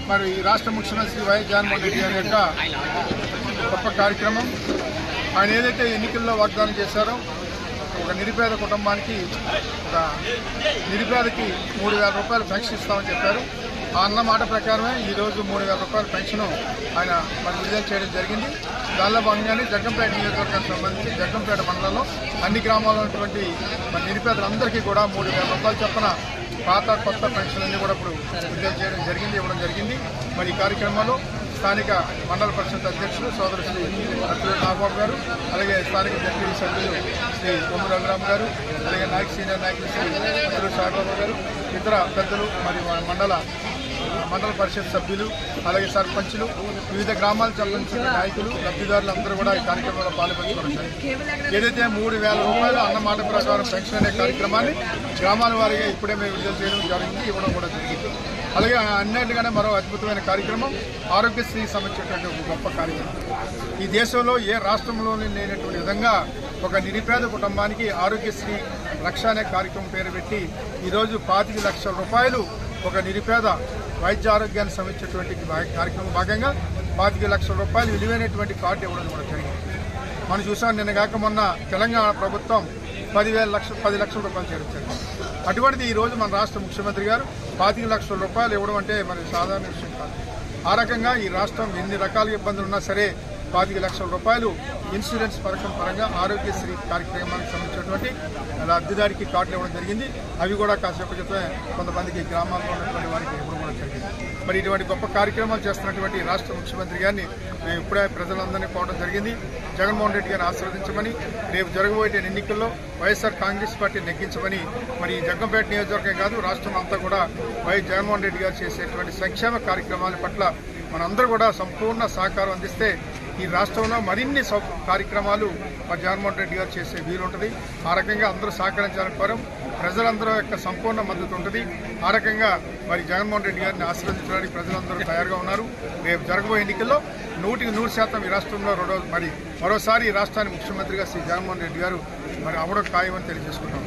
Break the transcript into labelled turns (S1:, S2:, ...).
S1: మరి రాష్ట్ర ముఖ్యమంత్రి వైఎస్ జగన్మోహన్ రెడ్డి గారి యొక్క గొప్ప కార్యక్రమం. ఆయన ఏదైతే ఎన్నికల్లో వాగ్దానం చేశారో ఒక నిరుపేద కుటుంబానికి నిరుపేదకి 3,000 రూపాయలు పెన్షన్ ఇస్తామని చెప్పారు. ఆ అన్న మాట ప్రకారమే ఈరోజు 3,000 రూపాయల పెన్షన్ ఆయన మరి విడుదల చేయడం జరిగింది. దానిలో భాగంగానే జగ్గంపేట నియోజకవర్గానికి సంబంధించి జగ్గంపేట మండలంలో అన్ని గ్రామాల్లో ఉన్నటువంటి మరి నిరుపేదలందరికీ కూడా 3,000 రూపాయలు చొప్పున పాత కొత్త పెన్షన్లన్నీ కూడా ఇప్పుడు విడుదల చేయడం జరిగింది, ఇవ్వడం జరిగింది. మరి ఈ కార్యక్రమంలో స్థానిక మండల పరిషత్ అధ్యక్షులు సోదరు శ్రీ అర్జున నాగబాబు గారు, అలాగే స్థానిక జడ్పీ సభ్యులు శ్రీ కొమ్ము రఘురామ్ గారు, అలాగే సీనియర్ నాయకులు శ్రీ అర్జున సాయిబాబు గారు, ఇతర పెద్దలు మరియు మండల పరిషత్ సభ్యులు, అలాగే సర్పంచులు, వివిధ గ్రామాలకు సంబంధించిన నాయకులు, లబ్ధిదారులు అందరూ కూడా ఈ కార్యక్రమంలో పాల్పంచుకోవడం. ఏదైతే 3,000 రూపాయలు అన్నమాట ప్రకారం పెన్షన్ అనే కార్యక్రమాన్ని గ్రామాల వారీగా ఇప్పుడే మేము విడుదల చేయడం జరిగింది, ఇవ్వడం కూడా జరిగింది. అలాగే అన్నింటిగానే మరో అద్భుతమైన కార్యక్రమం ఆరోగ్యశ్రీ సంబంధించినటువంటి ఒక గొప్ప కార్యక్రమం. ఈ దేశంలో ఏ రాష్ట్రంలోనే లేనటువంటి విధంగా ఒక నిరుపేద కుటుంబానికి ఆరోగ్యశ్రీ రక్ష అనే కార్యక్రమం పేరు పెట్టి ఈరోజు 25 లక్షల రూపాయలు ఒక నిరుపేద వైద్య ఆరోగ్యాన్ని సంబంధించినటువంటి కార్యక్రమం భాగంగా 25 లక్షల రూపాయలు విలువైనటువంటి కార్డు ఇవ్వడం కూడా జరిగింది. మనం చూసాం నిన్న కాక మొన్న తెలంగాణ ప్రభుత్వం 10 లక్షల రూపాయలు చేర్చారు. అటువంటిది ఈరోజు మన రాష్ట్ర ముఖ్యమంత్రి గారు 25 లక్షల రూపాయలు ఇవ్వడం అంటే మరి సాధారణ విషయం కాదు. ఆ రకంగా ఈ రాష్ట్రం ఎన్ని రకాల ఇబ్బందులు ఉన్నా సరే 25 లక్షల రూపాయలు ఇన్సూరెన్స్ పథకం పరంగా ఆరోగ్యశ్రీ కార్యక్రమానికి సంబంధించినటువంటి లబ్ధిదారికి కార్డులు ఇవ్వడం జరిగింది. అవి కూడా కాసేపు క్రితమే కొంతమందికి గ్రామాల్లో ఉన్నటువంటి వారికి ఇవ్వడం కూడా జరిగింది. మరి ఇటువంటి గొప్ప కార్యక్రమాలు చేస్తున్నటువంటి రాష్ట్ర ముఖ్యమంత్రి గారిని మేము ఇప్పుడే ప్రజలందరినీ కోవడం జరిగింది. జగన్మోహన్ రెడ్డి గారిని ఆశీర్వదించమని, రేపు జరగబోయే ఎన్నికల్లో వైఎస్ఆర్ కాంగ్రెస్ పార్టీ నెగ్గించమని, మరి జగ్గంపేట నియోజకవర్గం కాదు రాష్ట్రం అంతా కూడా వైఎస్ జగన్మోహన్ రెడ్డి గారు చేసేటువంటి సంక్షేమ కార్యక్రమాల పట్ల మనందరూ కూడా సంపూర్ణ సహకారం అందిస్తే ఈ రాష్ట్రంలో మరిన్ని కార్యక్రమాలు మరి జగన్మోహన్ రెడ్డి గారు చేసే వీలుంటుంది. ఆ రకంగా అందరూ సహకరించాలని కోరం. ప్రజలందరూ యొక్క సంపూర్ణ మద్దతు ఉంటుంది. ఆ రకంగా మరి జగన్మోహన్ రెడ్డి గారిని ఆశీర్వదించడానికి ప్రజలందరూ తయారుగా ఉన్నారు. రేపు జరగబోయే ఎన్నికల్లో 100% ఈ రాష్ట్రంలో మరోసారి ఈ రాష్ట్రానికి ముఖ్యమంత్రిగా శ్రీ జగన్మోహన్ రెడ్డి గారు మరి అవడం ఖాయమని తెలియజేసుకుంటాం.